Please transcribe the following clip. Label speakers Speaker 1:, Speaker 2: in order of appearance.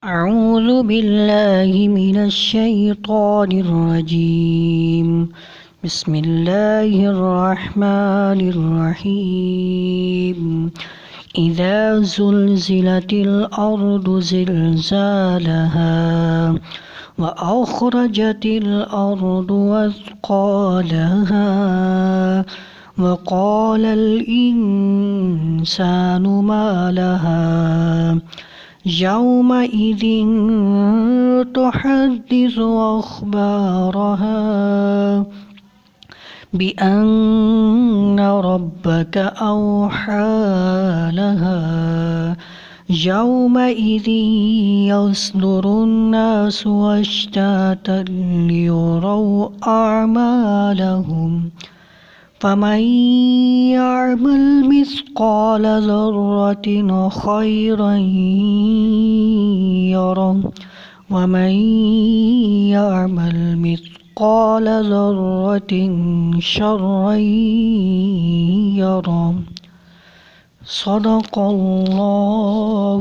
Speaker 1: أعوذ بالله من الشيطان الرجيم. بسم الله الرحمن الرحيم. إذا زلزلت الأرض زلزالها وأخرجت الأرض أثقالها وقال الإنسان ما لها يومئذ تحدث أخبارها بأن ربك أوحى لها يومئذ يصدر الناس أشتاتا ليروا أعمالهم فمن يعمل مثقال ذرة خيرا يره ومن يعمل مثقال ذرة شرا يره. صدق الله